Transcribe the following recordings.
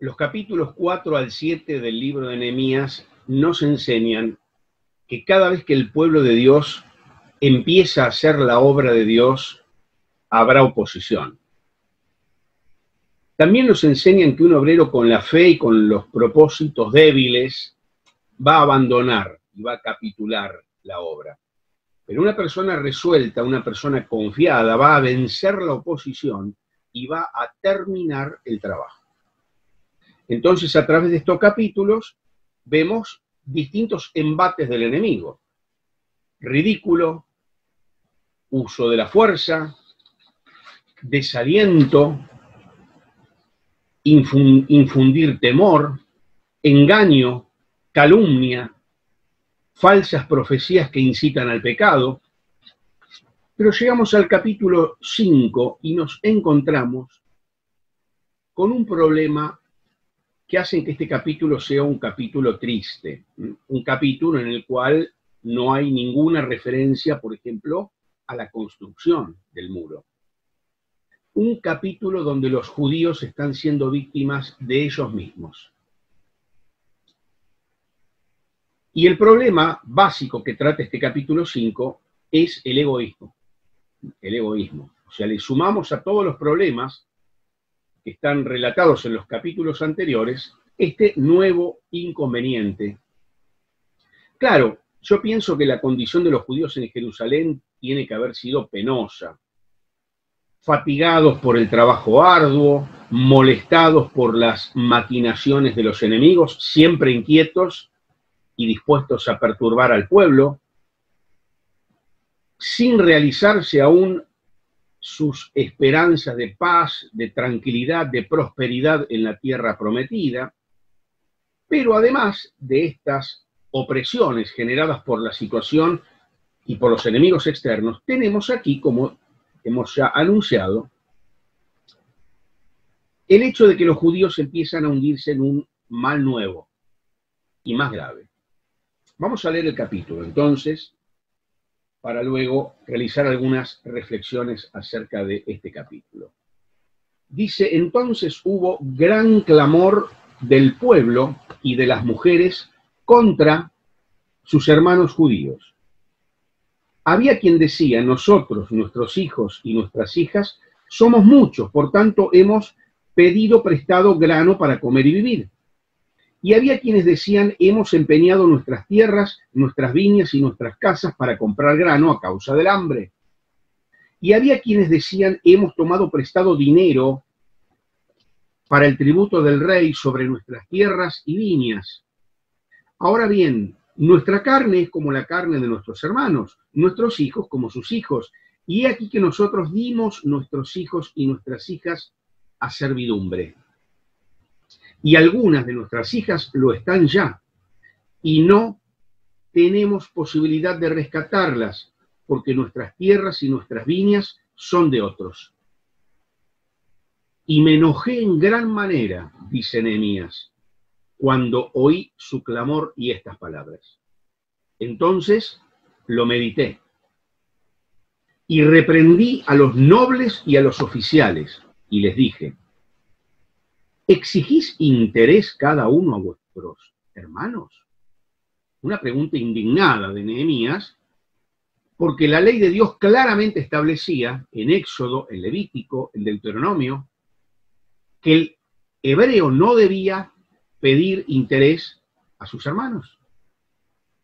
Los capítulos 4 al 7 del libro de Nehemías nos enseñan que cada vez que el pueblo de Dios empieza a hacer la obra de Dios, habrá oposición. También nos enseñan que un obrero con la fe y con los propósitos débiles va a abandonar y va a capitular la obra. Pero una persona resuelta, una persona confiada, va a vencer la oposición y va a terminar el trabajo. Entonces, a través de estos capítulos, vemos distintos embates del enemigo. Ridículo, uso de la fuerza, desaliento, infundir temor, engaño, calumnia, falsas profecías que incitan al pecado. Pero llegamos al capítulo 5 y nos encontramos con un problema que hace que este capítulo sea un capítulo triste, un capítulo en el cual no hay ninguna referencia, por ejemplo, a la construcción del muro. Un capítulo donde los judíos están siendo víctimas de ellos mismos. Y el problema básico que trata este capítulo 5 es el egoísmo. El egoísmo. O sea, le sumamos a todos los problemas que están relatados en los capítulos anteriores este nuevo inconveniente. Claro, yo pienso que la condición de los judíos en Jerusalén tiene que haber sido penosa. Fatigados por el trabajo arduo, molestados por las maquinaciones de los enemigos, siempre inquietos y dispuestos a perturbar al pueblo, sin realizarse aún sus esperanzas de paz, de tranquilidad, de prosperidad en la tierra prometida, pero además de estas opresiones generadas por la situación y por los enemigos externos, tenemos aquí, como hemos ya anunciado, el hecho de que los judíos empiezan a hundirse en un mal nuevo y más grave. Vamos a leer el capítulo, entonces, para luego realizar algunas reflexiones acerca de este capítulo. Dice, entonces hubo gran clamor del pueblo y de las mujeres contra sus hermanos judíos. Había quien decía, nosotros, nuestros hijos y nuestras hijas, somos muchos, por tanto hemos pedido prestado grano para comer y vivir. Y había quienes decían, hemos empeñado nuestras tierras, nuestras viñas y nuestras casas para comprar grano a causa del hambre. Y había quienes decían, hemos tomado prestado dinero para el tributo del rey sobre nuestras tierras y viñas. Ahora bien, nuestra carne es como la carne de nuestros hermanos, nuestros hijos como sus hijos. Y he aquí que nosotros dimos nuestros hijos y nuestras hijas a servidumbre. Y algunas de nuestras hijas lo están ya, y no tenemos posibilidad de rescatarlas, porque nuestras tierras y nuestras viñas son de otros. Y me enojé en gran manera, dice Nehemías, cuando oí su clamor y estas palabras. Entonces lo medité, y reprendí a los nobles y a los oficiales, y les dije, ¿exigís interés cada uno a vuestros hermanos? Una pregunta indignada de Nehemías, porque la ley de Dios claramente establecía, en Éxodo, en Levítico, en Deuteronomio, que el hebreo no debía pedir interés a sus hermanos.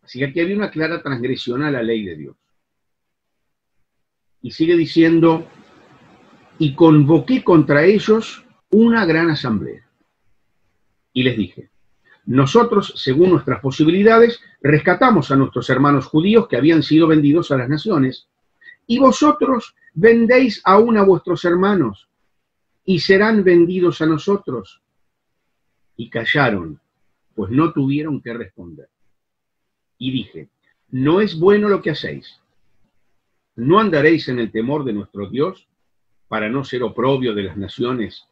Así que aquí había una clara transgresión a la ley de Dios. Y sigue diciendo, y convoqué contra ellos una gran asamblea. Y les dije, nosotros, según nuestras posibilidades, rescatamos a nuestros hermanos judíos que habían sido vendidos a las naciones, y vosotros vendéis aún a vuestros hermanos, y serán vendidos a nosotros. Y callaron, pues no tuvieron que responder. Y dije, no es bueno lo que hacéis. ¿No andaréis en el temor de nuestro Dios para no ser oprobio de las naciones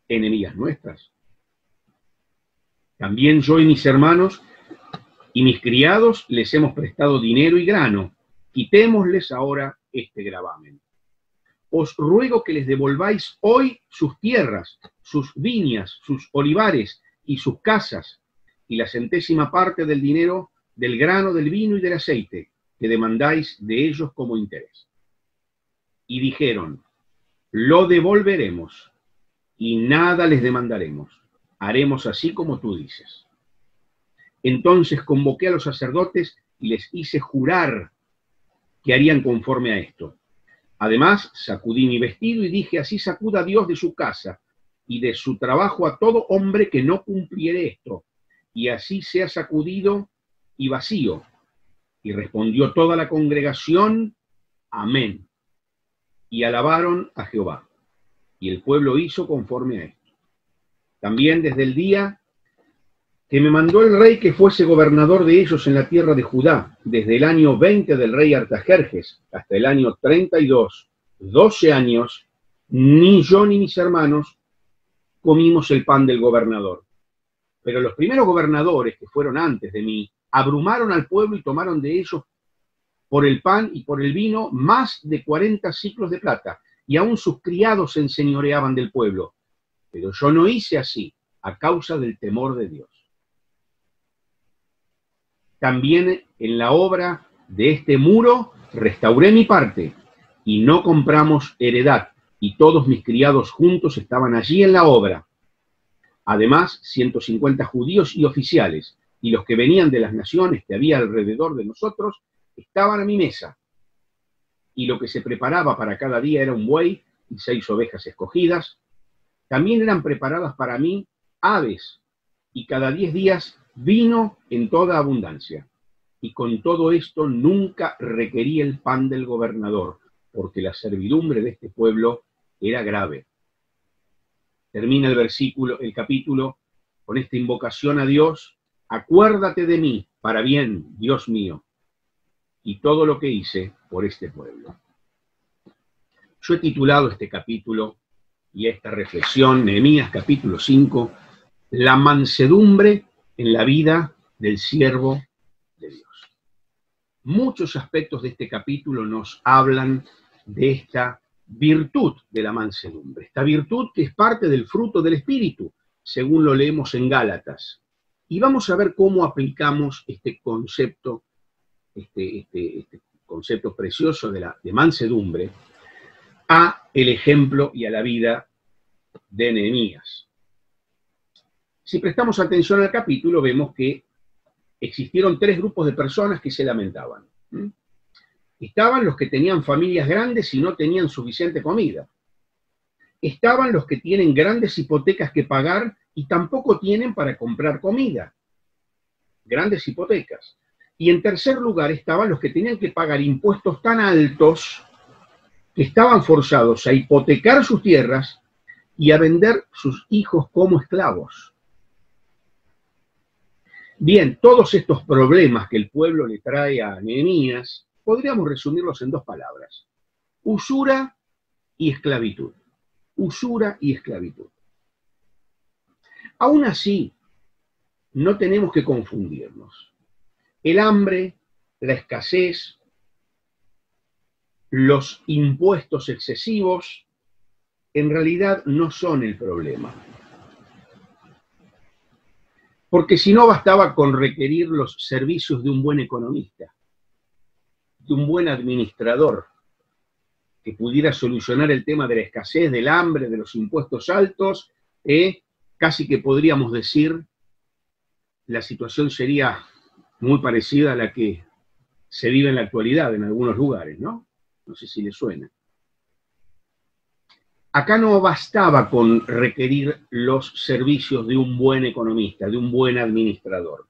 enemigas nuestras? También yo y mis hermanos y mis criados les hemos prestado dinero y grano. Quitémosles ahora este gravamen. os ruego que les devolváis hoy sus tierras, sus viñas, sus olivares y sus casas, y la centésima parte del dinero, del grano, del vino y del aceite, que demandáis de ellos como interés. Y dijeron, lo devolveremos, y nada les demandaremos. Haremos así como tú dices. Entonces convoqué a los sacerdotes y les hice jurar que harían conforme a esto. Además, sacudí mi vestido y dije, así sacuda Dios de su casa y de su trabajo a todo hombre que no cumpliere esto, y así sea sacudido y vacío. Y respondió toda la congregación, amén. Y alabaron a Jehová. Y el pueblo hizo conforme a esto. También desde el día que me mandó el rey que fuese gobernador de ellos en la tierra de Judá, desde el año 20 del rey Artajerjes hasta el año 32, 12 años, ni yo ni mis hermanos comimos el pan del gobernador. Pero los primeros gobernadores que fueron antes de mí abrumaron al pueblo y tomaron de ellos por el pan y por el vino más de 40 siclos de plata, y aún sus criados se enseñoreaban del pueblo. Pero yo no hice así, a causa del temor de Dios. También en la obra de este muro restauré mi parte, y no compramos heredad, y todos mis criados juntos estaban allí en la obra. Además, 150 judíos y oficiales, y los que venían de las naciones que había alrededor de nosotros, estaban a mi mesa. Y lo que se preparaba para cada día era un buey y 6 ovejas escogidas. También eran preparadas para mí aves, y cada 10 días vino en toda abundancia. Y con todo esto nunca requerí el pan del gobernador, porque la servidumbre de este pueblo era grave. Termina el capítulo, con esta invocación a Dios: acuérdate de mí para bien, Dios mío, y todo lo que hice por este pueblo. Yo he titulado este capítulo y esta reflexión, Nehemías capítulo 5, la mansedumbre en la vida del siervo de Dios. Muchos aspectos de este capítulo nos hablan de esta virtud de la mansedumbre, esta virtud que es parte del fruto del Espíritu, según lo leemos en Gálatas. Y vamos a ver cómo aplicamos este concepto, este concepto precioso de mansedumbre, a el ejemplo y a la vida de Nehemías. Si prestamos atención al capítulo, vemos que existieron 3 grupos de personas que se lamentaban. Estaban los que tenían familias grandes y no tenían suficiente comida. Estaban los que tienen grandes hipotecas que pagar y tampoco tienen para comprar comida. Grandes hipotecas. Y en tercer lugar estaban los que tenían que pagar impuestos tan altos que estaban forzados a hipotecar sus tierras y a vender sus hijos como esclavos. Bien, todos estos problemas que el pueblo le trae a Nehemías, podríamos resumirlos en 2 palabras: usura y esclavitud. Usura y esclavitud. Aún así, no tenemos que confundirnos. El hambre, la escasez, los impuestos excesivos, en realidad no son el problema. Porque si no, bastaba con requerir los servicios de un buen economista, de un buen administrador, que pudiera solucionar el tema de la escasez, del hambre, de los impuestos altos. Casi que podríamos decir, la situación sería muy parecida a la que se vive en la actualidad en algunos lugares, ¿no? No sé si le suena. Acá no bastaba con requerir los servicios de un buen economista, de un buen administrador.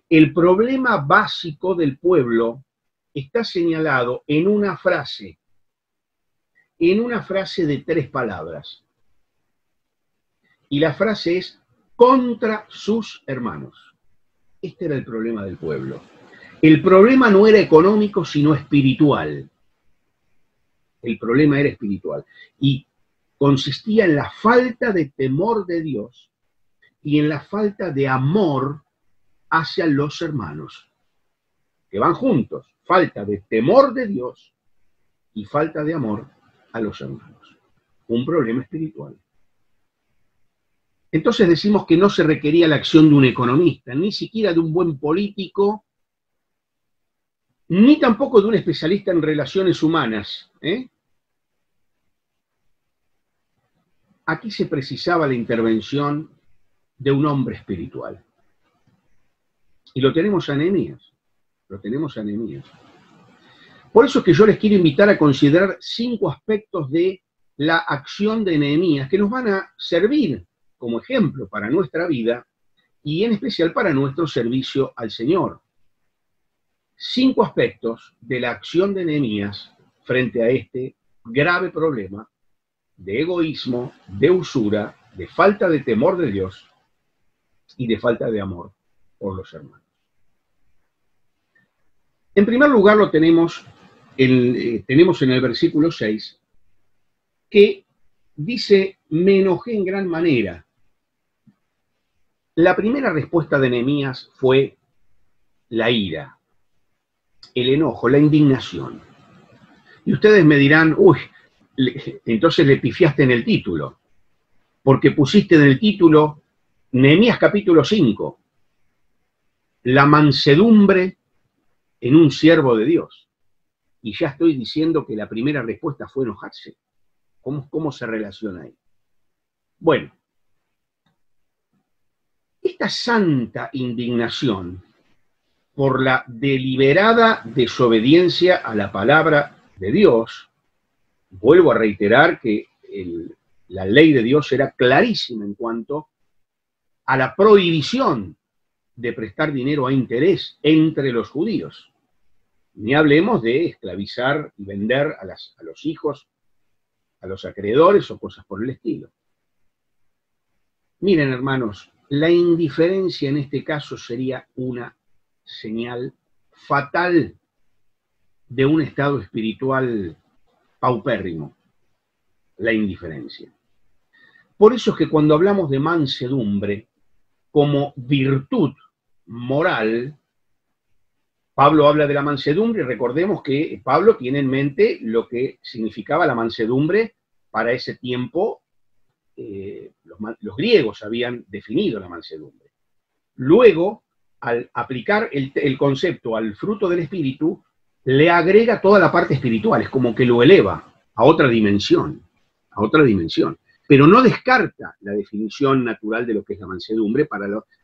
El problema básico del pueblo está señalado en una frase de 3 palabras. Y la frase es: contra sus hermanos. Este era el problema del pueblo. El problema no era económico, sino espiritual. El problema era espiritual. Y consistía en la falta de temor de Dios y en la falta de amor hacia los hermanos, que van juntos. Falta de temor de Dios y falta de amor a los hermanos. Un problema espiritual. Entonces decimos que no se requería la acción de un economista, ni siquiera de un buen político, ni tampoco de un especialista en relaciones humanas. Aquí se precisaba la intervención de un hombre espiritual. Y lo tenemos a Nehemías. Lo tenemos a Nehemías. Por eso es que yo les quiero invitar a considerar 5 aspectos de la acción de Nehemías que nos van a servir como ejemplo para nuestra vida y en especial para nuestro servicio al Señor. 5 aspectos de la acción de Nehemías frente a este grave problema de egoísmo, de usura, de falta de temor de Dios y de falta de amor por los hermanos. En primer lugar lo tenemos en el versículo 6, que dice, me enojé en gran manera. La primera respuesta de Nehemías fue la ira, el enojo, la indignación. Y ustedes me dirán, uy, entonces le pifiaste en el título, porque pusiste en el título Nehemías capítulo 5, la mansedumbre en un siervo de Dios. Y ya estoy diciendo que la primera respuesta fue enojarse. ¿Cómo se relaciona ahí? Bueno, esta santa indignación por la deliberada desobediencia a la palabra de Dios, vuelvo a reiterar que la ley de Dios era clarísima en cuanto a la prohibición de prestar dinero a interés entre los judíos. Ni hablemos de esclavizar y vender a los hijos, a los acreedores o cosas por el estilo. Miren, hermanos, la indiferencia en este caso sería una señal fatal de un estado espiritual paupérrimo, la indiferencia. Por eso es que cuando hablamos de mansedumbre como virtud moral, Pablo habla de la mansedumbre y recordemos que Pablo tiene en mente lo que significaba la mansedumbre para ese tiempo. Los griegos habían definido la mansedumbre. Luego, al aplicar el concepto al fruto del espíritu, le agrega toda la parte espiritual, es como que lo eleva a otra dimensión, pero no descarta la definición natural de lo que es la mansedumbre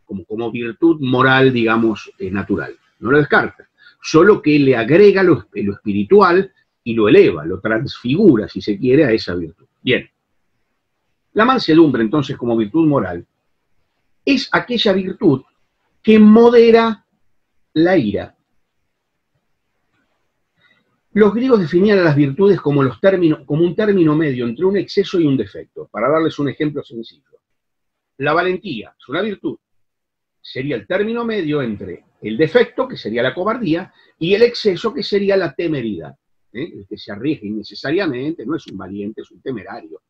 como virtud moral, digamos, natural. No lo descarta, solo que le agrega lo espiritual y lo eleva, lo transfigura, si se quiere, a esa virtud. Bien. La mansedumbre, entonces, como virtud moral, es aquella virtud que modera la ira. Los griegos definían a las virtudes como un término medio entre un exceso y un defecto. Para darles un ejemplo sencillo. La valentía es una virtud. Sería el término medio entre el defecto, que sería la cobardía, y el exceso, que sería la temeridad. El que se arriesga innecesariamente no es un valiente, es un temerario.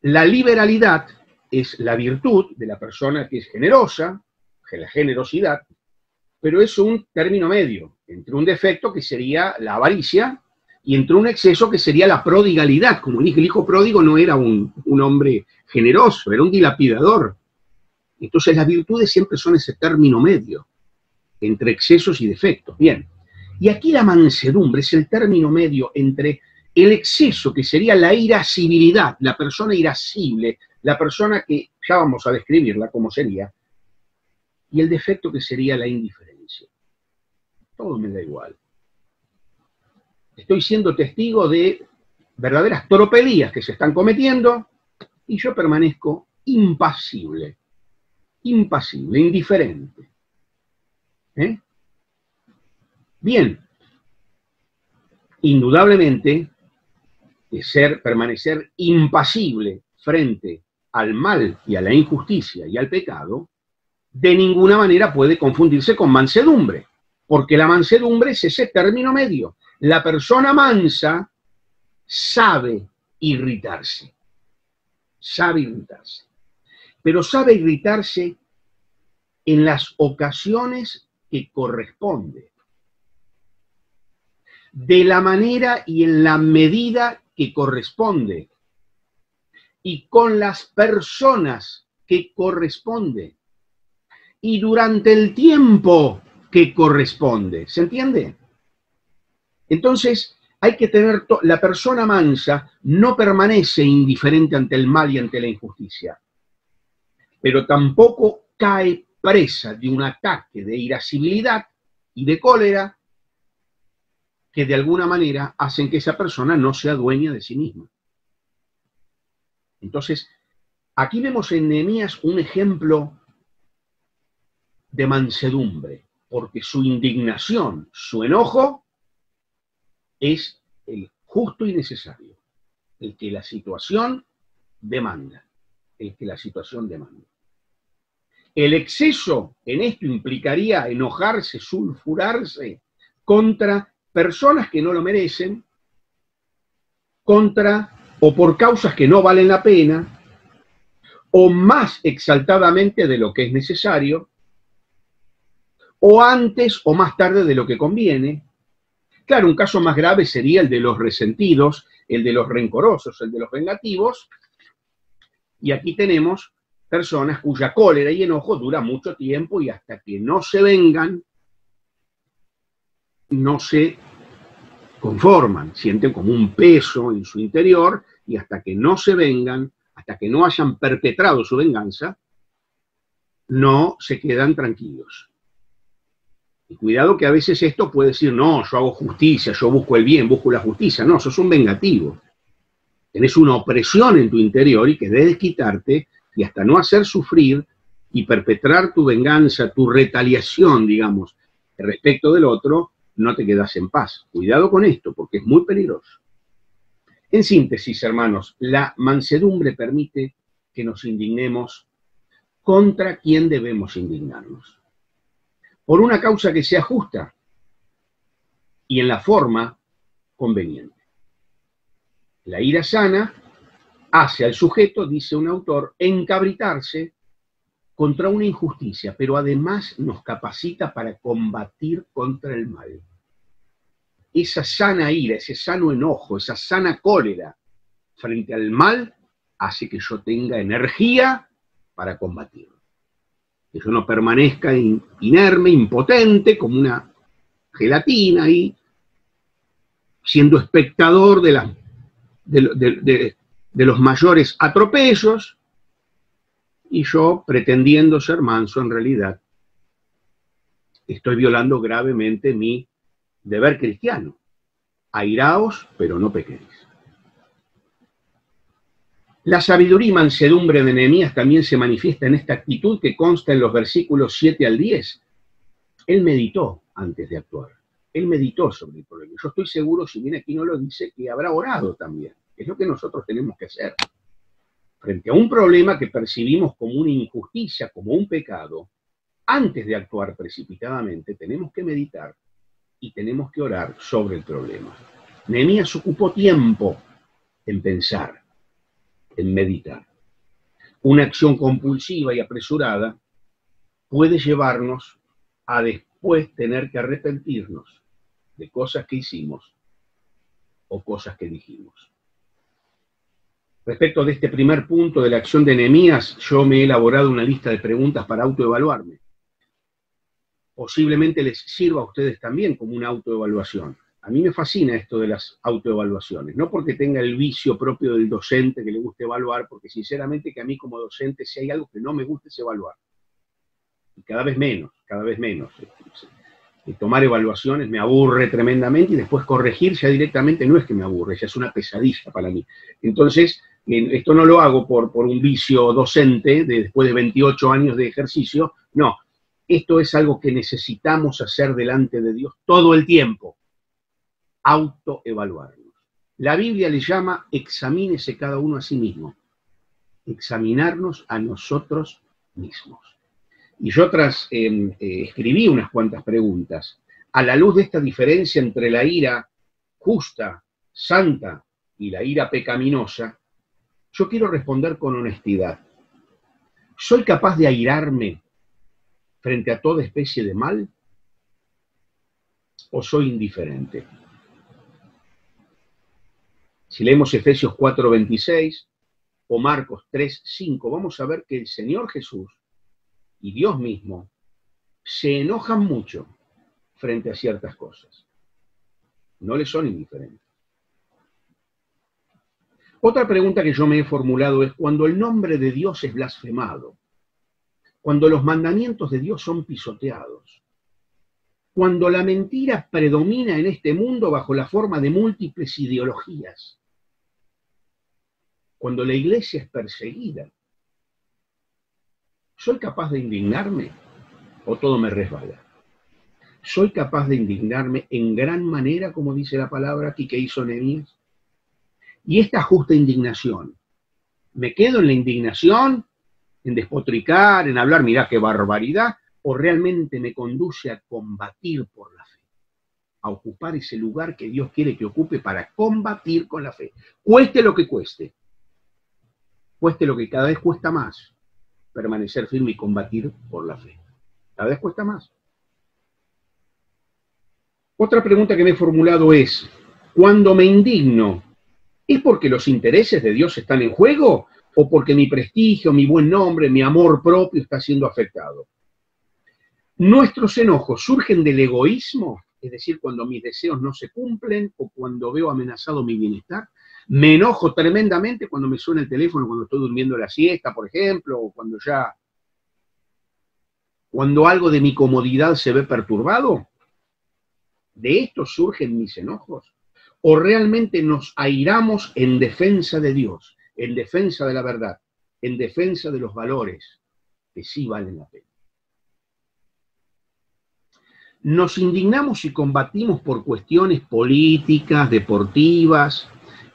La liberalidad es la virtud de la persona que es generosa, la generosidad, pero es un término medio entre un defecto, que sería la avaricia, y entre un exceso, que sería la prodigalidad. Como dije, el hijo pródigo no era un hombre generoso, era un dilapidador. Entonces las virtudes siempre son ese término medio entre excesos y defectos. Bien, y aquí la mansedumbre es el término medio entre el exceso, que sería la irascibilidad, la persona irascible, la persona que ya vamos a describirla como sería, y el defecto, que sería la indiferencia. Todo me da igual. Estoy siendo testigo de verdaderas tropelías que se están cometiendo y yo permanezco impasible, indiferente. Bien, indudablemente, permanecer impasible frente al mal y a la injusticia y al pecado, de ninguna manera puede confundirse con mansedumbre, porque la mansedumbre es ese término medio. La persona mansa sabe irritarse, pero sabe irritarse en las ocasiones que corresponde, de la manera y en la medida que corresponde y con las personas que corresponde y durante el tiempo que corresponde. ¿Se entiende? Entonces, hay que tener, la persona mansa no permanece indiferente ante el mal y ante la injusticia, pero tampoco cae presa de un ataque de irascibilidad y de cólera que de alguna manera hacen que esa persona no sea dueña de sí misma. Entonces, aquí vemos en Nehemías un ejemplo de mansedumbre, porque su indignación, su enojo, es el justo y necesario, el que la situación demanda, el que la situación demanda. El exceso en esto implicaría enojarse, sulfurarse contra personas que no lo merecen, contra o por causas que no valen la pena, o más exaltadamente de lo que es necesario, o antes o más tarde de lo que conviene. Claro, un caso más grave sería el de los resentidos, el de los rencorosos, el de los vengativos, y aquí tenemos personas cuya cólera y enojo dura mucho tiempo y hasta que no se vengan, no se conforman, sienten como un peso en su interior y hasta que no se vengan, hasta que no hayan perpetrado su venganza, no se quedan tranquilos. Y cuidado que a veces esto puede decir, no, yo hago justicia, yo busco el bien, busco la justicia. No, sos un vengativo. Tenés una opresión en tu interior y que debes quitarte y hasta no hacer sufrir y perpetrar tu venganza, tu retaliación, digamos, respecto del otro, no te quedas en paz. Cuidado con esto, porque es muy peligroso. En síntesis, hermanos, la mansedumbre permite que nos indignemos contra quien debemos indignarnos. Por una causa que sea justa y en la forma conveniente. La ira sana hace al sujeto, dice un autor, encabritarse contra una injusticia, pero además nos capacita para combatir contra el mal. Esa sana ira, ese sano enojo, esa sana cólera frente al mal hace que yo tenga energía para combatirlo. Que yo no permanezca inerme, impotente, como una gelatina ahí, siendo espectador de los mayores atropellos, y yo, pretendiendo ser manso, en realidad estoy violando gravemente mi deber cristiano. Airaos, pero no pequéis. La sabiduría y mansedumbre de Nehemías también se manifiesta en esta actitud que consta en los versículos 7 al 10. Él meditó antes de actuar. Él meditó sobre el problema. Yo estoy seguro, si bien aquí no lo dice, que habrá orado también. Es lo que nosotros tenemos que hacer. Frente a un problema que percibimos como una injusticia, como un pecado, antes de actuar precipitadamente, tenemos que meditar y tenemos que orar sobre el problema. Nehemías ocupó tiempo en pensar, en meditar. Una acción compulsiva y apresurada puede llevarnos a después tener que arrepentirnos de cosas que hicimos o cosas que dijimos. Respecto de este primer punto de la acción de Nehemías, yo me he elaborado una lista de preguntas para autoevaluarme. Posiblemente les sirva a ustedes también como una autoevaluación. A mí me fascina esto de las autoevaluaciones, no porque tenga el vicio propio del docente que le guste evaluar, porque sinceramente que a mí como docente si hay algo que no me gusta es evaluar. Y cada vez menos, cada vez menos. Tomar evaluaciones me aburre tremendamente y después corregir ya directamente no es que me aburre, ya es una pesadilla para mí. Entonces, esto no lo hago por un vicio docente después de 28 años de ejercicio, no. Esto es algo que necesitamos hacer delante de Dios todo el tiempo. Autoevaluarnos. La Biblia le llama examínese cada uno a sí mismo. Examinarnos a nosotros mismos. Y yo escribí unas cuantas preguntas. A la luz de esta diferencia entre la ira justa, santa y la ira pecaminosa, yo quiero responder con honestidad. ¿Soy capaz de airarme frente a toda especie de mal? ¿O soy indiferente? Si leemos Efesios 4:26 o Marcos 3:5, vamos a ver que el Señor Jesús y Dios mismo se enojan mucho frente a ciertas cosas. No les son indiferentes. Otra pregunta que yo me he formulado es: cuando el nombre de Dios es blasfemado, cuando los mandamientos de Dios son pisoteados, cuando la mentira predomina en este mundo bajo la forma de múltiples ideologías, cuando la iglesia es perseguida, ¿soy capaz de indignarme o todo me resbala? ¿Soy capaz de indignarme en gran manera, como dice la palabra aquí que hizo Nehemías? Y esta justa indignación, ¿me quedo en la indignación, en despotricar, en hablar, mirá qué barbaridad, o realmente me conduce a combatir por la fe, a ocupar ese lugar que Dios quiere que ocupe para combatir con la fe? Cueste lo que cueste cada vez cuesta más permanecer firme y combatir por la fe. Cada vez cuesta más. Otra pregunta que me he formulado es: cuando me indigno, ¿es porque los intereses de Dios están en juego o porque mi prestigio, mi buen nombre, mi amor propio está siendo afectado? ¿Nuestros enojos surgen del egoísmo? Es decir, cuando mis deseos no se cumplen o cuando veo amenazado mi bienestar. Me enojo tremendamente cuando me suena el teléfono, cuando estoy durmiendo la siesta, por ejemplo, o cuando algo de mi comodidad se ve perturbado. ¿De esto surgen mis enojos? ¿O realmente nos airamos en defensa de Dios, en defensa de la verdad, en defensa de los valores que sí valen la pena? Nos indignamos y combatimos por cuestiones políticas, deportivas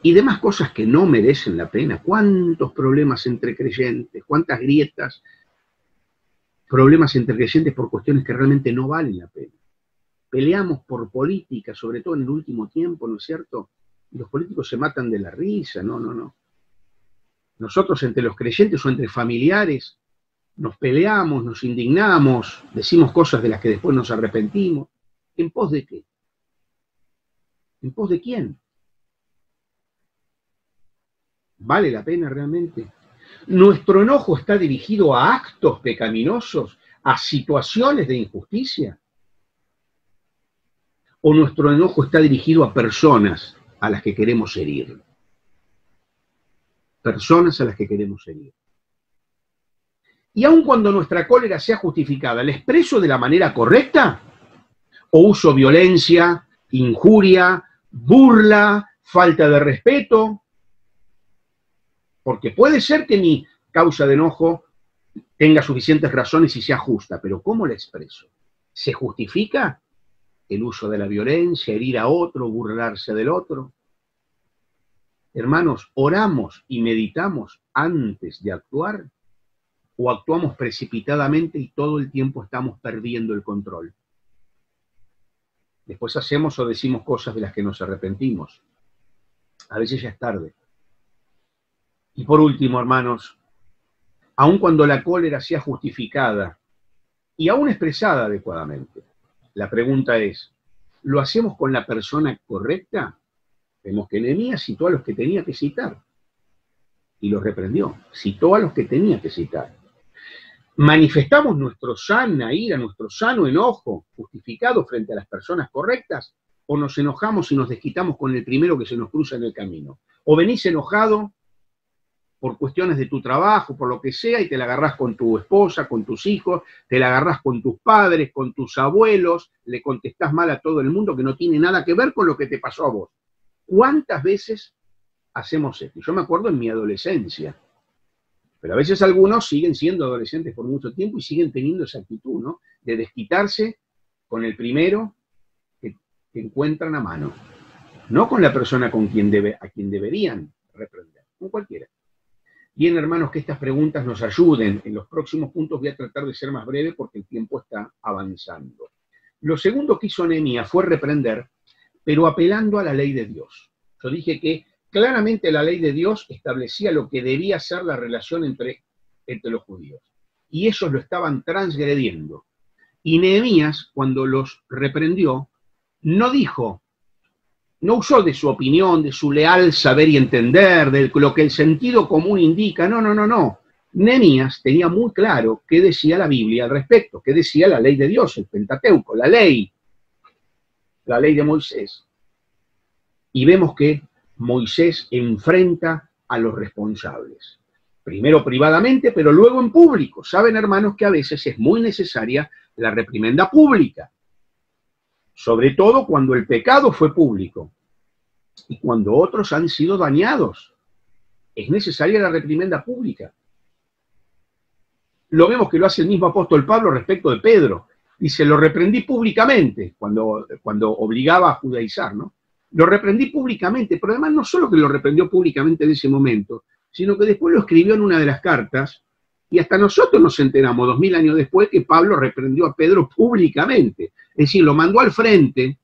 y demás cosas que no merecen la pena. ¿Cuántos problemas entre creyentes? ¿Cuántas grietas? Problemas entre creyentes por cuestiones que realmente no valen la pena. Peleamos por política, sobre todo en el último tiempo, ¿no es cierto? Y los políticos se matan de la risa, no. Nosotros entre los creyentes o entre familiares nos peleamos, nos indignamos, decimos cosas de las que después nos arrepentimos. ¿En pos de qué? ¿En pos de quién? ¿Vale la pena realmente? ¿Nuestro enojo está dirigido a actos pecaminosos, a situaciones de injusticia? ¿O nuestro enojo está dirigido a personas a las que queremos herir? Personas a las que queremos herir. Y aun cuando nuestra cólera sea justificada, ¿la expreso de la manera correcta? ¿O uso violencia, injuria, burla, falta de respeto? Porque puede ser que mi causa de enojo tenga suficientes razones y sea justa, pero ¿cómo la expreso? ¿Se justifica el uso de la violencia, herir a otro, burlarse del otro? Hermanos, ¿oramos y meditamos antes de actuar? ¿O actuamos precipitadamente y todo el tiempo estamos perdiendo el control? Después hacemos o decimos cosas de las que nos arrepentimos. A veces ya es tarde. Y por último, hermanos, aun cuando la cólera sea justificada y aún expresada adecuadamente, la pregunta es: ¿lo hacemos con la persona correcta? Vemos que Nehemías citó a los que tenía que citar y los reprendió. Citó a los que tenía que citar. ¿Manifestamos nuestro sana ira, nuestro sano enojo justificado frente a las personas correctas? ¿O nos enojamos y nos desquitamos con el primero que se nos cruza en el camino? ¿O venís enojado por cuestiones de tu trabajo, por lo que sea, y te la agarrás con tu esposa, con tus hijos, te la agarrás con tus padres, con tus abuelos, le contestás mal a todo el mundo que no tiene nada que ver con lo que te pasó a vos? ¿Cuántas veces hacemos esto? Yo me acuerdo en mi adolescencia, pero a veces algunos siguen siendo adolescentes por mucho tiempo y siguen teniendo esa actitud, ¿no? De desquitarse con el primero que encuentran a mano, no con la persona a quien deberían reprender, con cualquiera. Bien, hermanos, que estas preguntas nos ayuden. En los próximos puntos voy a tratar de ser más breve porque el tiempo está avanzando. Lo segundo que hizo Nehemías fue reprender, pero apelando a la ley de Dios. Yo dije que claramente la ley de Dios establecía lo que debía ser la relación entre los judíos. Y ellos lo estaban transgrediendo. Y Nehemías, cuando los reprendió, no dijo: no usó de su opinión, de su leal saber y entender, de lo que el sentido común indica. No, no, no, no. Nehemías tenía muy claro qué decía la Biblia al respecto, qué decía la ley de Dios, el Pentateuco, la ley de Moisés. Y vemos que Moisés enfrenta a los responsables. Primero privadamente, pero luego en público. Saben, hermanos, que a veces es muy necesaria la reprimenda pública. Sobre todo cuando el pecado fue público y cuando otros han sido dañados. Es necesaria la reprimenda pública. Lo vemos que lo hace el mismo apóstol Pablo respecto de Pedro. Dice, lo reprendí públicamente, cuando obligaba a judaizar, ¿no? Lo reprendí públicamente, pero además no solo que lo reprendió públicamente en ese momento, sino que después lo escribió en una de las cartas, y hasta nosotros nos enteramos 2000 años después que Pablo reprendió a Pedro públicamente. Es decir, lo mandó al frente,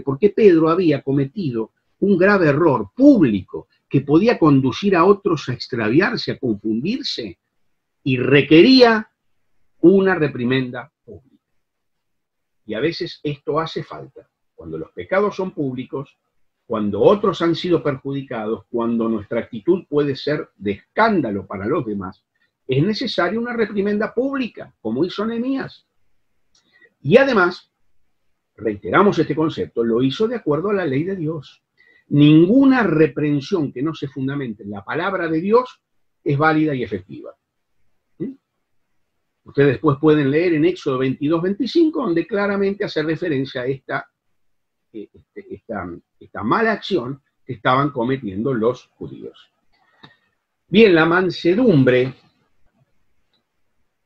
porque Pedro había cometido un grave error público que podía conducir a otros a extraviarse, a confundirse, y requería una reprimenda pública. Y a veces esto hace falta. Cuando los pecados son públicos, cuando otros han sido perjudicados, cuando nuestra actitud puede ser de escándalo para los demás, es necesaria una reprimenda pública, como hizo Nehemías. Y además, reiteramos este concepto, lo hizo de acuerdo a la ley de Dios. Ninguna reprensión que no se fundamente en la palabra de Dios es válida y efectiva. Ustedes después pueden leer en Éxodo 22-25, donde claramente hace referencia a esta mala acción que estaban cometiendo los judíos. Bien, la mansedumbre,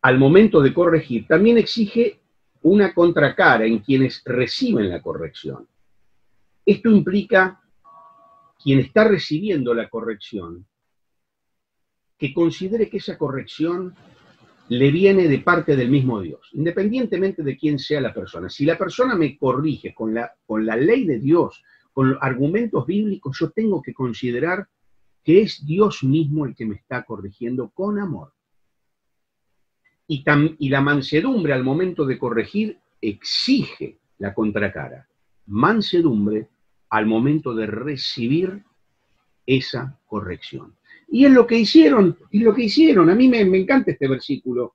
al momento de corregir, también exige una contracara en quienes reciben la corrección. Esto implica quien está recibiendo la corrección, que considere que esa corrección le viene de parte del mismo Dios, independientemente de quién sea la persona. Si la persona me corrige con la ley de Dios, con argumentos bíblicos, yo tengo que considerar que es Dios mismo el que me está corrigiendo con amor. Y la mansedumbre al momento de corregir exige la contracara. Mansedumbre al momento de recibir esa corrección. Y es lo que hicieron, A mí me encanta este versículo.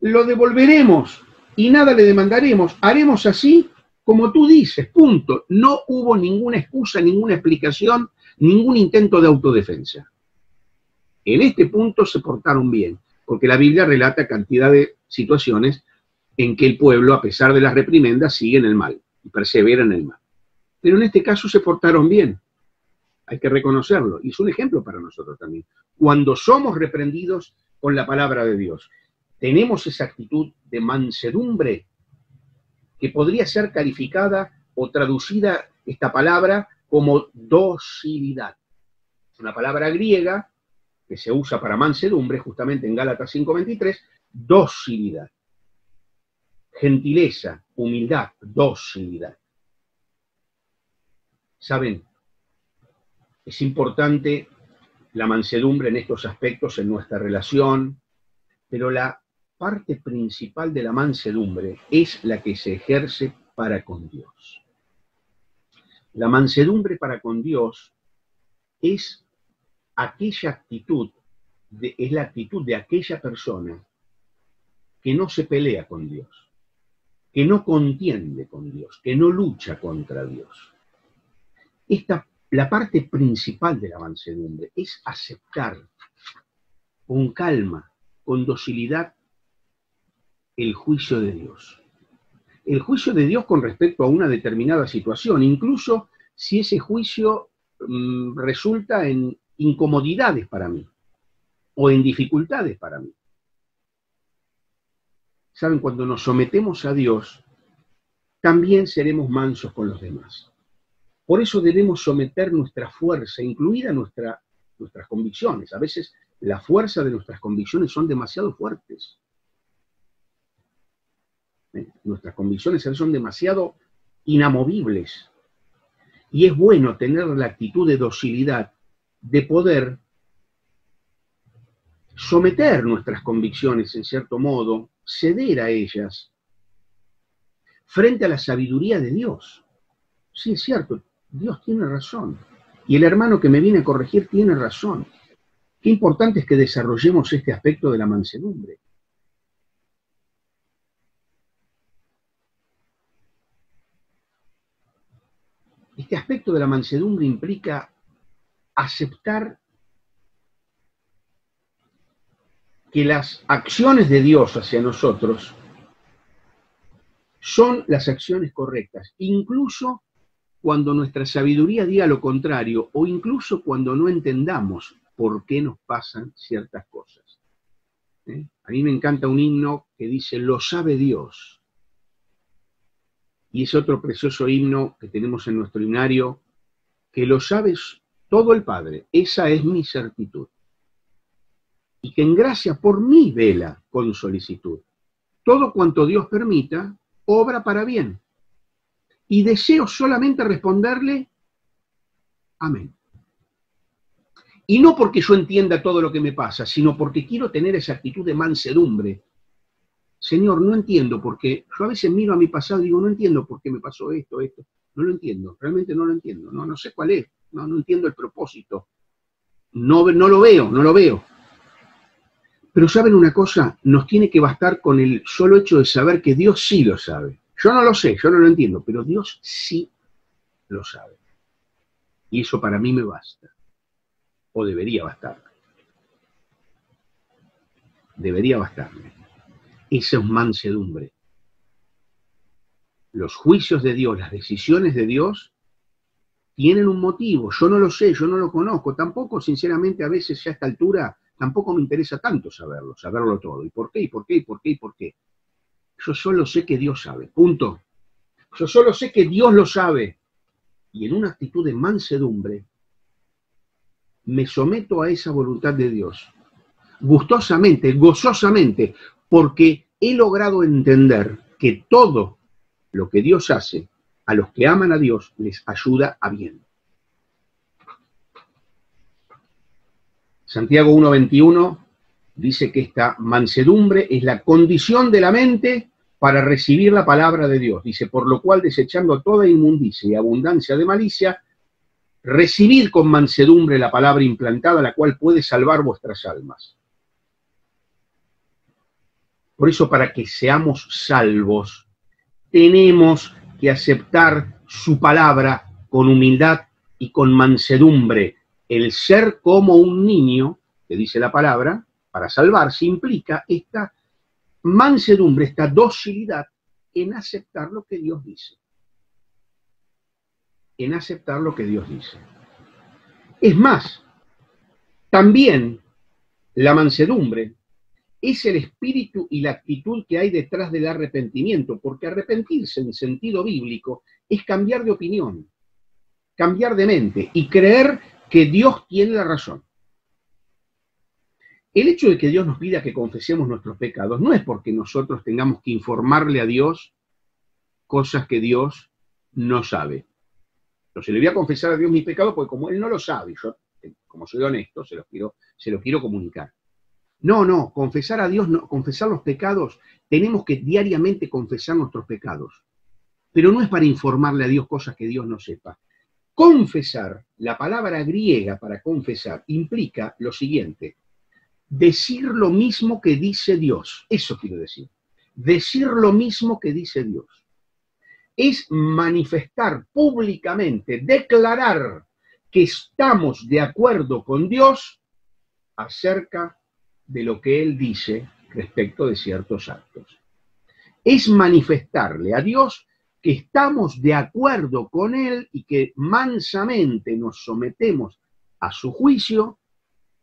Lo devolveremos y nada le demandaremos. Haremos así como tú dices, punto. No hubo ninguna excusa, ninguna explicación, ningún intento de autodefensa. En este punto se portaron bien, porque la Biblia relata cantidad de situaciones en que el pueblo, a pesar de las reprimendas, sigue en el mal y persevera en el mal. Pero en este caso se portaron bien. Hay que reconocerlo, y es un ejemplo para nosotros también. Cuando somos reprendidos con la palabra de Dios, tenemos esa actitud de mansedumbre que podría ser calificada o traducida esta palabra como docilidad. Es una palabra griega que se usa para mansedumbre, justamente en Gálatas 5:23, docilidad. Gentileza, humildad, docilidad. ¿Saben? Es importante la mansedumbre en estos aspectos en nuestra relación, pero la parte principal de la mansedumbre es la que se ejerce para con Dios. La mansedumbre para con Dios es aquella actitud, es la actitud de aquella persona que no se pelea con Dios, que no contiende con Dios, que no lucha contra Dios. La parte principal de la mansedumbre es aceptar con calma, con docilidad, el juicio de Dios. El juicio de Dios con respecto a una determinada situación, incluso si ese juicio resulta en incomodidades para mí o en dificultades para mí. ¿Saben? Cuando nos sometemos a Dios, también seremos mansos con los demás. Por eso debemos someter nuestra fuerza, incluida nuestras convicciones. A veces la fuerza de nuestras convicciones son demasiado fuertes. Nuestras convicciones son demasiado inamovibles. Y es bueno tener la actitud de docilidad, de poder someter nuestras convicciones en cierto modo, ceder a ellas, frente a la sabiduría de Dios. sí, es cierto, Dios tiene razón. Y el hermano que me viene a corregir tiene razón. Qué importante es que desarrollemos este aspecto de la mansedumbre. Este aspecto de la mansedumbre implica aceptar que las acciones de Dios hacia nosotros son las acciones correctas, incluso cuando nuestra sabiduría diga lo contrario o incluso cuando no entendamos por qué nos pasan ciertas cosas. A mí me encanta un himno que dice, lo sabe Dios. Y es otro precioso himno que tenemos en nuestro himnario, que lo sabe todo el Padre. Esa es mi certitud. Y que en gracia por mí vela con solicitud. Todo cuanto Dios permita, obra para bien. Y deseo solamente responderle, amén. Y no porque yo entienda todo lo que me pasa, sino porque quiero tener esa actitud de mansedumbre. Señor, no entiendo por qué. Yo a veces miro a mi pasado y digo, no entiendo por qué me pasó esto. No lo entiendo, realmente no lo entiendo. No sé cuál es, no entiendo el propósito. No lo veo. Pero ¿saben una cosa? Nos tiene que bastar con el solo hecho de saber que Dios sí lo sabe. Yo no lo sé, yo no lo entiendo, pero Dios sí lo sabe. Y eso para mí me basta. O debería bastarme. Debería bastarme. Esa es mansedumbre. Los juicios de Dios, las decisiones de Dios, tienen un motivo. Yo no lo sé, yo no lo conozco. Tampoco, sinceramente, a veces ya a esta altura, tampoco me interesa tanto saberlo todo. ¿Y por qué? ¿Y por qué? ¿Y por qué? ¿Y por qué? Yo solo sé que Dios sabe. Punto. Yo solo sé que Dios lo sabe. Y en una actitud de mansedumbre, me someto a esa voluntad de Dios. Gustosamente, gozosamente, porque he logrado entender que todo lo que Dios hace a los que aman a Dios les ayuda a bien. Santiago 1:21 dice que esta mansedumbre es la condición de la mente para recibir la palabra de Dios. Dice, por lo cual, desechando toda inmundicia y abundancia de malicia, recibid con mansedumbre la palabra implantada, la cual puede salvar vuestras almas. Por eso, para que seamos salvos, tenemos que aceptar su palabra con humildad y con mansedumbre. El ser como un niño, que dice la palabra, para salvarse, implica esta mansedumbre, esta docilidad en aceptar lo que Dios dice. En aceptar lo que Dios dice. Es más, también la mansedumbre es el espíritu y la actitud que hay detrás del arrepentimiento, porque arrepentirse en sentido bíblico es cambiar de opinión, cambiar de mente y creer que Dios tiene la razón. El hecho de que Dios nos pida que confesemos nuestros pecados no es porque nosotros tengamos que informarle a Dios cosas que Dios no sabe. Entonces le voy a confesar a Dios mis pecados porque como Él no lo sabe, yo, como soy honesto, se los quiero comunicar. No, confesar a Dios, no, confesar los pecados, tenemos que diariamente confesar nuestros pecados. Pero no es para informarle a Dios cosas que Dios no sepa. Confesar, la palabra griega para confesar, implica lo siguiente: decir lo mismo que dice Dios. Eso quiero decir. Decir lo mismo que dice Dios. Es manifestar públicamente, declarar que estamos de acuerdo con Dios acerca de lo que Él dice respecto de ciertos actos. Es manifestarle a Dios que estamos de acuerdo con Él y que mansamente nos sometemos a su juicio,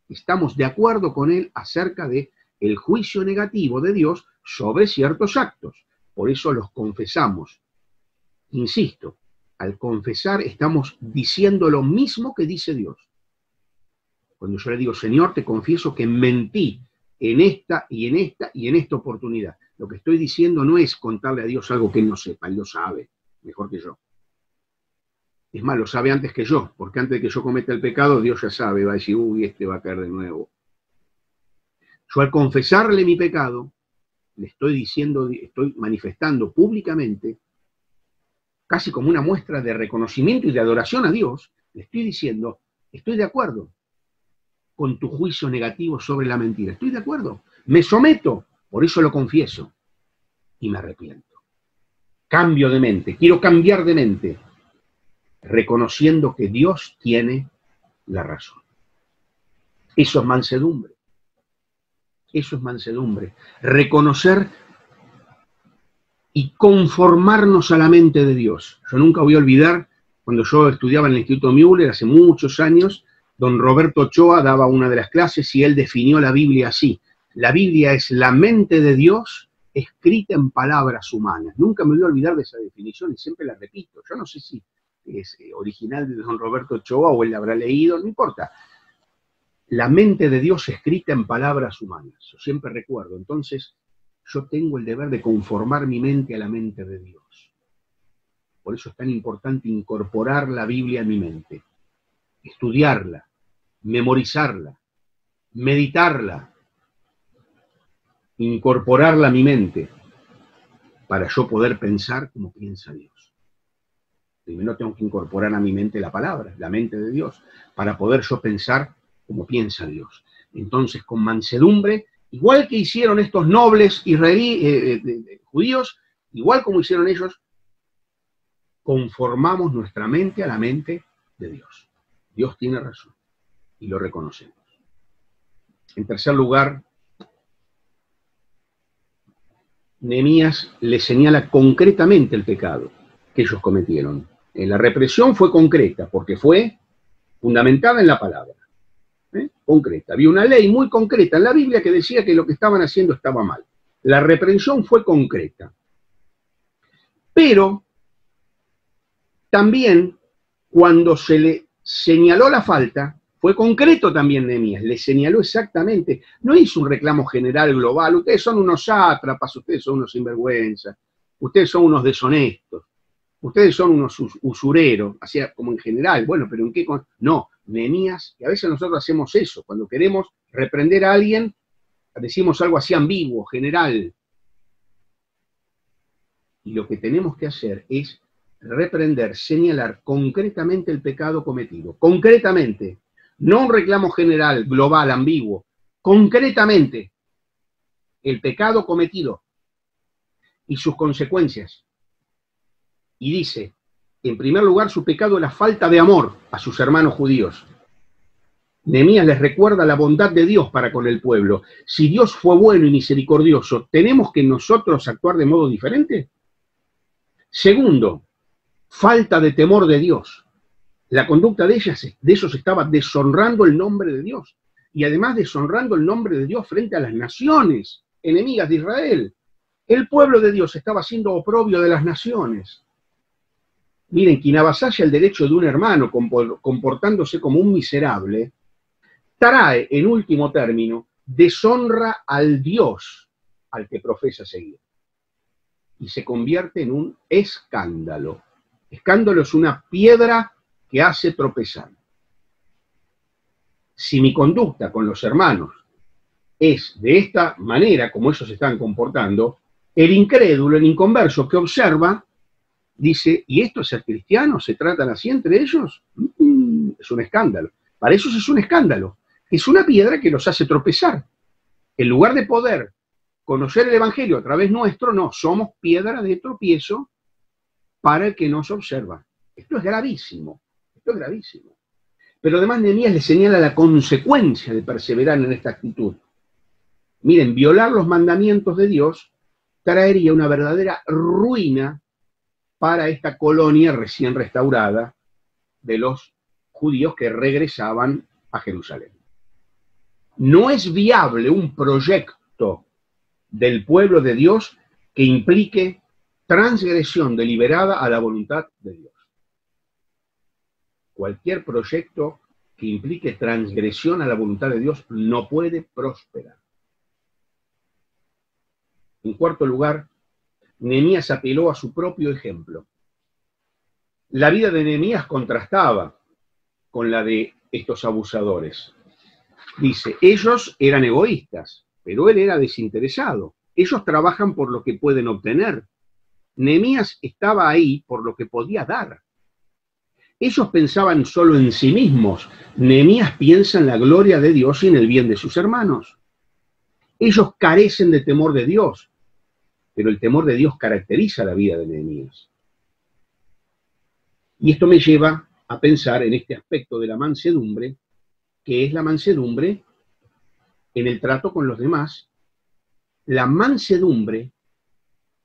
estamos de acuerdo con Él acerca de el juicio negativo de Dios sobre ciertos actos. Por eso los confesamos. Insisto, al confesar estamos diciendo lo mismo que dice Dios. Cuando yo le digo, Señor, te confieso que mentí en esta y en esta y en esta oportunidad. Lo que estoy diciendo no es contarle a Dios algo que Él no sepa, Él lo sabe mejor que yo. Es más, lo sabe antes que yo, porque antes de que yo cometa el pecado, Dios ya sabe, va a decir, uy, este va a caer de nuevo. Yo al confesarle mi pecado, le estoy diciendo, estoy manifestando públicamente casi como una muestra de reconocimiento y de adoración a Dios, le estoy diciendo, estoy de acuerdo con tu juicio negativo sobre la mentira, estoy de acuerdo, me someto, por eso lo confieso y me arrepiento. Cambio de mente, quiero cambiar de mente, reconociendo que Dios tiene la razón. Eso es mansedumbre. Eso es mansedumbre. Reconocer y conformarnos a la mente de Dios. Yo nunca voy a olvidar, cuando yo estudiaba en el Instituto Müller, hace muchos años, don Roberto Ochoa daba una de las clases y él definió la Biblia así. La Biblia es la mente de Dios escrita en palabras humanas. Nunca me voy a olvidar de esa definición y siempre la repito. Yo no sé si es original de don Roberto Ochoa o él la habrá leído, no importa. La mente de Dios escrita en palabras humanas. Yo siempre recuerdo. Entonces, yo tengo el deber de conformar mi mente a la mente de Dios. Por eso es tan importante incorporar la Biblia en mi mente. Estudiarla, memorizarla, meditarla, incorporarla a mi mente para yo poder pensar como piensa Dios. Primero tengo que incorporar a mi mente la palabra, la mente de Dios, para poder yo pensar como piensa Dios. Entonces, con mansedumbre, igual que hicieron estos nobles judíos, igual como hicieron ellos, conformamos nuestra mente a la mente de Dios. Dios tiene razón y lo reconocemos. En tercer lugar, Nehemías le señala concretamente el pecado que ellos cometieron. La represión fue concreta porque fue fundamentada en la palabra. Concreta. Había una ley muy concreta en la Biblia que decía que lo que estaban haciendo estaba mal. La reprensión fue concreta. Pero también cuando se le señaló la falta, fue concreto también Nehemías, le señaló exactamente, no hizo un reclamo general global, ustedes son unos sátrapas, ustedes son unos sinvergüenzas, ustedes son unos deshonestos, ustedes son unos usureros, así como en general, bueno, pero ¿en qué? No, Nehemías, que a veces nosotros hacemos eso, cuando queremos reprender a alguien, decimos algo así ambiguo, general. Y lo que tenemos que hacer es reprender, señalar concretamente el pecado cometido, concretamente, no un reclamo general, global, ambiguo, concretamente el pecado cometido y sus consecuencias. Y dice, en primer lugar, su pecado es la falta de amor a sus hermanos judíos. Nehemías les recuerda la bondad de Dios para con el pueblo. Si Dios fue bueno y misericordioso, ¿tenemos que nosotros actuar de modo diferente? Segundo, falta de temor de Dios. La conducta de ellos estaba deshonrando el nombre de Dios. Y además deshonrando el nombre de Dios frente a las naciones enemigas de Israel. El pueblo de Dios estaba siendo oprobio de las naciones. Miren, quien avasalla el derecho de un hermano comportándose como un miserable, trae, en último término, deshonra al Dios al que profesa seguir. Y se convierte en un escándalo. Escándalo es una piedra que hace tropezar. Si mi conducta con los hermanos es de esta manera, como ellos se están comportando, el incrédulo, el inconverso que observa, dice, ¿y esto es ser cristiano? ¿Se tratan así entre ellos? Es un escándalo. Para ellos es un escándalo. Es una piedra que los hace tropezar. En lugar de poder conocer el Evangelio a través nuestro, no, somos piedra de tropiezo para el que nos observa. Esto es gravísimo. Esto es gravísimo. Pero además Nehemías le señala la consecuencia de perseverar en esta actitud. Miren, violar los mandamientos de Dios traería una verdadera ruina para esta colonia recién restaurada de los judíos que regresaban a Jerusalén. No es viable un proyecto del pueblo de Dios que implique transgresión deliberada a la voluntad de Dios. Cualquier proyecto que implique transgresión a la voluntad de Dios no puede prosperar. En cuarto lugar, Nehemías apeló a su propio ejemplo. La vida de Nehemías contrastaba con la de estos abusadores. Dice, ellos eran egoístas, pero él era desinteresado. Ellos trabajan por lo que pueden obtener. Nehemías estaba ahí por lo que podía dar. Ellos pensaban solo en sí mismos. Nehemías piensa en la gloria de Dios y en el bien de sus hermanos. Ellos carecen de temor de Dios, pero el temor de Dios caracteriza la vida de Nehemías. Y esto me lleva a pensar en este aspecto de la mansedumbre, que es la mansedumbre en el trato con los demás, la mansedumbre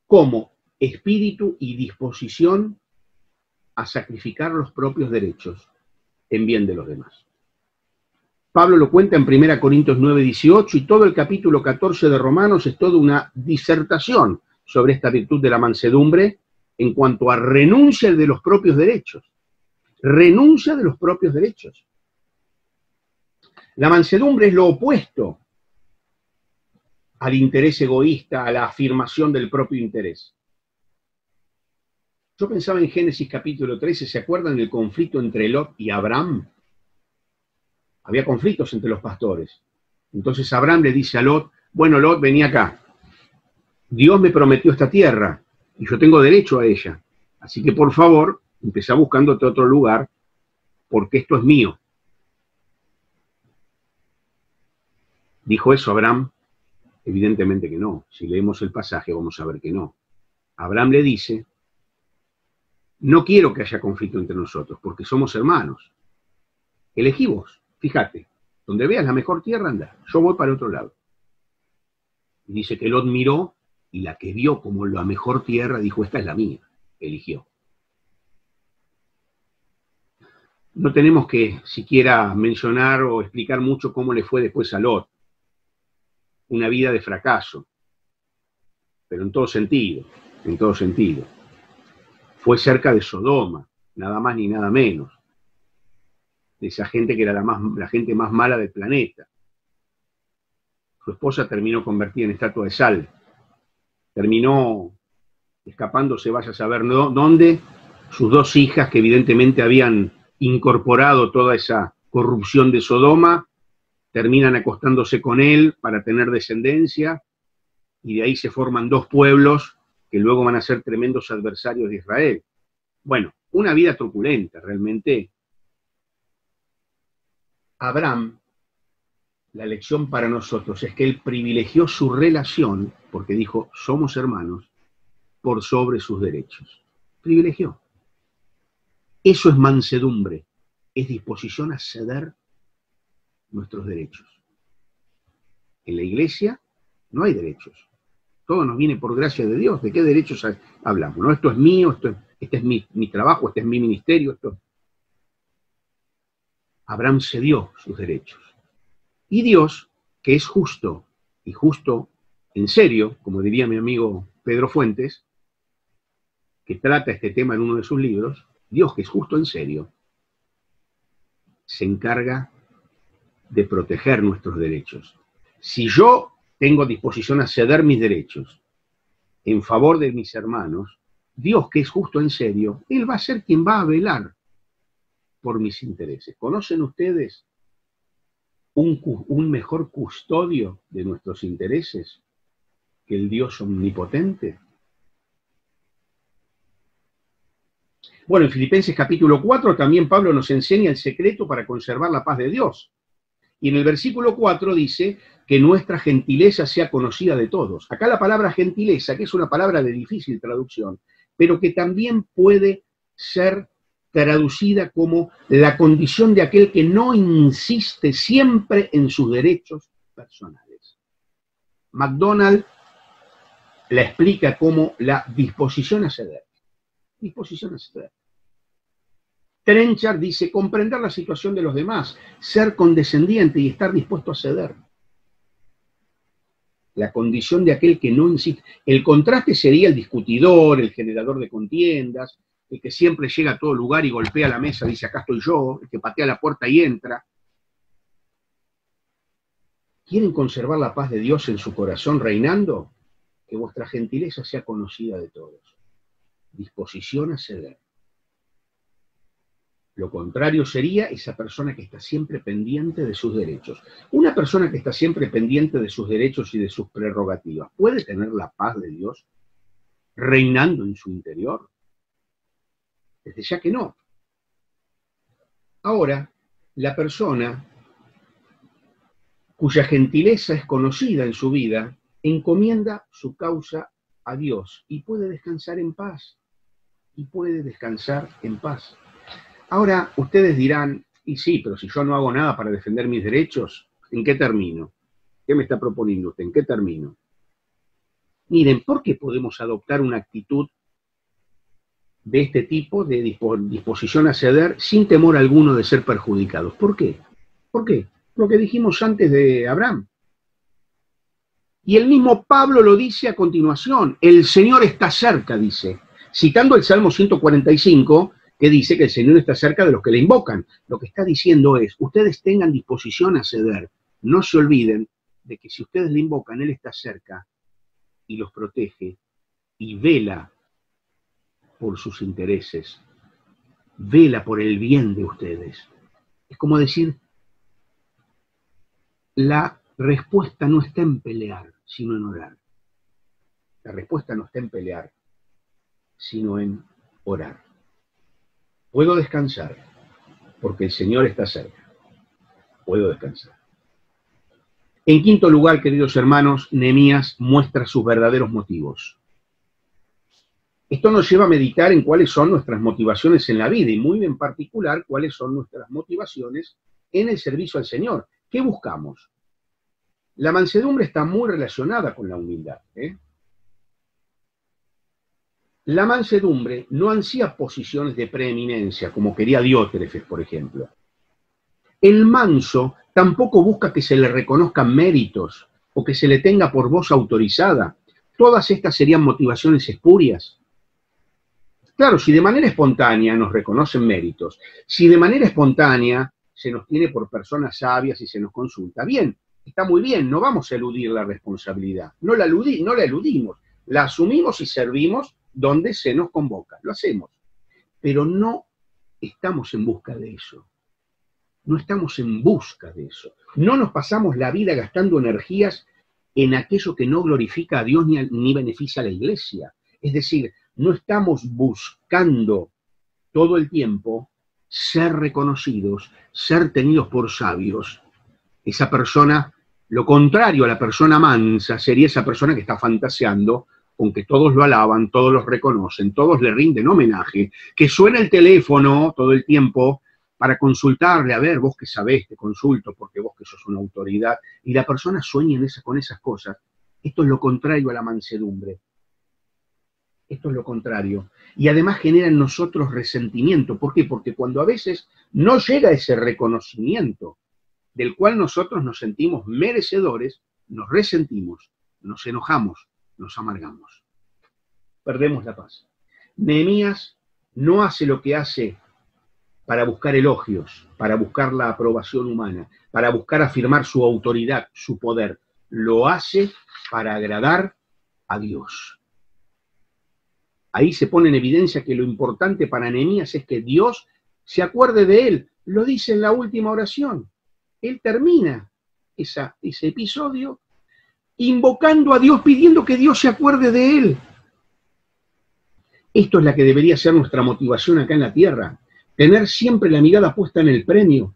como espíritu y disposición a sacrificar los propios derechos en bien de los demás. Pablo lo cuenta en 1 Corintios 9:18 y todo el capítulo 14 de Romanos es toda una disertación sobre esta virtud de la mansedumbre en cuanto a renuncia de los propios derechos. Renuncia de los propios derechos. La mansedumbre es lo opuesto al interés egoísta, a la afirmación del propio interés. Yo pensaba en Génesis capítulo 13, ¿se acuerdan del conflicto entre Lot y Abraham? Había conflictos entre los pastores. Entonces Abraham le dice a Lot, bueno, Lot, vení acá. Dios me prometió esta tierra y yo tengo derecho a ella. Así que por favor, empecé buscándote otro lugar porque esto es mío. ¿Dijo eso Abraham? Evidentemente que no. Si leemos el pasaje vamos a ver que no. Abraham le dice, no quiero que haya conflicto entre nosotros porque somos hermanos. Elegí vos, fíjate, donde veas la mejor tierra anda, yo voy para otro lado. Y dice que Lot miró y la que vio como la mejor tierra dijo, esta es la mía, eligió. No tenemos que siquiera mencionar o explicar mucho cómo le fue después a Lot. Una vida de fracaso, pero en todo sentido, en todo sentido. Fue cerca de Sodoma, nada más ni nada menos. De esa gente que era la gente más mala del planeta. Su esposa terminó convertida en estatua de sal. Terminó escapándose, vaya a saber dónde, sus dos hijas que evidentemente habían incorporado toda esa corrupción de Sodoma, terminan acostándose con él para tener descendencia, y de ahí se forman dos pueblos que luego van a ser tremendos adversarios de Israel. Bueno, una vida truculenta, realmente. Abraham, la lección para nosotros es que él privilegió su relación, porque dijo, somos hermanos, por sobre sus derechos. Privilegió. Eso es mansedumbre, es disposición a ceder nuestros derechos. En la iglesia no hay derechos. Todo nos viene por gracia de Dios. ¿De qué derechos hablamos? ¿No? Esto es mío, este es mi trabajo, este es mi ministerio. Abraham cedió sus derechos. Y Dios, que es justo, y justo en serio, como diría mi amigo Pedro Fuentes, que trata este tema en uno de sus libros, Dios, que es justo en serio, se encarga de proteger nuestros derechos. Si yo tengo disposición a ceder mis derechos en favor de mis hermanos, Dios, que es justo en serio, Él va a ser quien va a velar por mis intereses. ¿Conocen ustedes un mejor custodio de nuestros intereses que el Dios omnipotente? Bueno, en Filipenses capítulo 4 también Pablo nos enseña el secreto para conservar la paz de Dios. Y en el versículo 4 dice que nuestra gentileza sea conocida de todos. Acá la palabra gentileza, que es una palabra de difícil traducción, pero que también puede ser traducida como la condición de aquel que no insiste siempre en sus derechos personales. MacDonald la explica como la disposición a ceder. Disposición a ceder. Trenchard dice comprender la situación de los demás, ser condescendiente y estar dispuesto a ceder. La condición de aquel que no insiste. El contraste sería el discutidor, el generador de contiendas, el que siempre llega a todo lugar y golpea la mesa, dice acá estoy yo, el que patea la puerta y entra. ¿Quieren conservar la paz de Dios en su corazón reinando? Que vuestra gentileza sea conocida de todos. Disposición a ceder. Lo contrario sería esa persona que está siempre pendiente de sus derechos. Una persona que está siempre pendiente de sus derechos y de sus prerrogativas, ¿puede tener la paz de Dios? reinando en su interior? Desde ya que no. Ahora, la persona cuya gentileza es conocida en su vida, encomienda su causa a Dios y puede descansar en paz. Y puede descansar en paz. Ahora, ustedes dirán, y sí, pero si yo no hago nada para defender mis derechos, ¿en qué termino? ¿Qué me está proponiendo usted? ¿En qué termino? Miren, ¿por qué podemos adoptar una actitud de este tipo, de disposición a ceder, sin temor alguno de ser perjudicados? ¿Por qué? ¿Por qué? Lo que dijimos antes de Abraham. Y el mismo Pablo lo dice a continuación. El Señor está cerca, dice, citando el Salmo 145, que dice que el Señor está cerca de los que le invocan. Lo que está diciendo es, ustedes tengan disposición a ceder. No se olviden de que si ustedes le invocan, Él está cerca y los protege y vela por sus intereses, vela por el bien de ustedes. Es como decir, la respuesta no está en pelear, sino en orar. La respuesta no está en pelear, sino en orar. Puedo descansar, porque el Señor está cerca. Puedo descansar. En quinto lugar, queridos hermanos, Nehemías muestra sus verdaderos motivos. Esto nos lleva a meditar en cuáles son nuestras motivaciones en la vida y muy en particular cuáles son nuestras motivaciones en el servicio al Señor. ¿Qué buscamos? La mansedumbre está muy relacionada con la humildad. La mansedumbre no ansía posiciones de preeminencia, como quería Diótrefes, por ejemplo. El manso tampoco busca que se le reconozcan méritos o que se le tenga por voz autorizada. Todas estas serían motivaciones espurias. Claro, si de manera espontánea nos reconocen méritos, si de manera espontánea se nos tiene por personas sabias y se nos consulta, bien, está muy bien, no vamos a eludir la responsabilidad, no la eludimos, la asumimos y servimos donde se nos convoca, lo hacemos, pero no estamos en busca de eso, no estamos en busca de eso, no nos pasamos la vida gastando energías en aquello que no glorifica a Dios ni beneficia a la iglesia, es decir, no estamos buscando todo el tiempo ser reconocidos, ser tenidos por sabios. Esa persona, lo contrario a la persona mansa, sería esa persona que está fantaseando con que todos lo alaban, todos los reconocen, todos le rinden homenaje, que suena el teléfono todo el tiempo para consultarle, a ver, vos que sabés, te consulto porque vos que sos una autoridad, y la persona sueña con esas cosas. Esto es lo contrario a la mansedumbre. Esto es lo contrario. Y además genera en nosotros resentimiento. ¿Por qué? Porque cuando a veces no llega ese reconocimiento del cual nosotros nos sentimos merecedores, nos resentimos, nos enojamos, nos amargamos. Perdemos la paz. Nehemías no hace lo que hace para buscar elogios, para buscar la aprobación humana, para buscar afirmar su autoridad, su poder. Lo hace para agradar a Dios. Ahí se pone en evidencia que lo importante para Nehemías es que Dios se acuerde de él. Lo dice en la última oración. Él termina ese episodio invocando a Dios, pidiendo que Dios se acuerde de él. Esto es la que debería ser nuestra motivación acá en la tierra. Tener siempre la mirada puesta en el premio.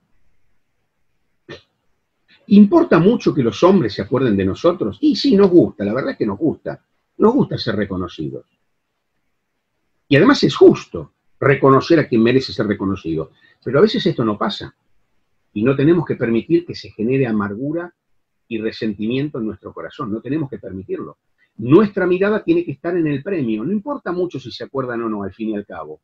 ¿Importa mucho que los hombres se acuerden de nosotros? Y sí, nos gusta, la verdad es que nos gusta. Nos gusta ser reconocidos. Y además es justo reconocer a quien merece ser reconocido. Pero a veces esto no pasa. Y no tenemos que permitir que se genere amargura y resentimiento en nuestro corazón. No tenemos que permitirlo. Nuestra mirada tiene que estar en el premio. No importa mucho si se acuerdan o no, al fin y al cabo.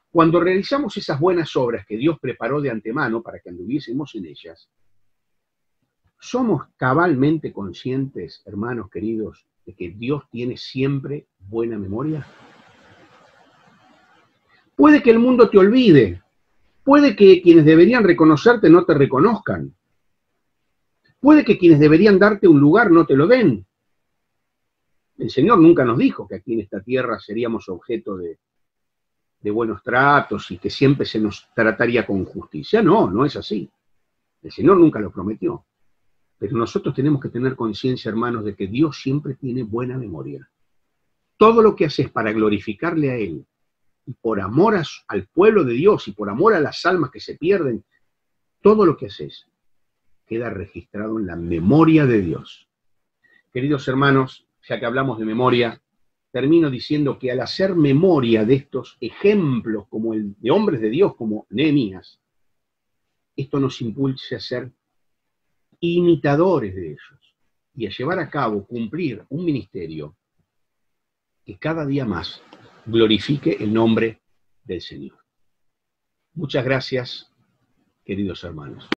Cuando realizamos esas buenas obras que Dios preparó de antemano para que anduviésemos en ellas, ¿somos cabalmente conscientes, hermanos queridos, de que Dios tiene siempre buena memoria? Puede que el mundo te olvide, puede que quienes deberían reconocerte no te reconozcan, puede que quienes deberían darte un lugar no te lo den. El Señor nunca nos dijo que aquí en esta tierra seríamos objeto de buenos tratos y que siempre se nos trataría con justicia. No, no es así. El Señor nunca lo prometió. Pero nosotros tenemos que tener conciencia, hermanos, de que Dios siempre tiene buena memoria. todo lo que haces para glorificarle a Él, y por amor al pueblo de Dios, y por amor a las almas que se pierden, todo lo que haces queda registrado en la memoria de Dios. Queridos hermanos, ya que hablamos de memoria, termino diciendo que al hacer memoria de estos ejemplos, como el de hombres de Dios, como Nehemías, esto nos impulsa a ser imitadores de ellos y a llevar a cabo, cumplir un ministerio que cada día más glorifique el nombre del Señor. Muchas gracias, queridos hermanos.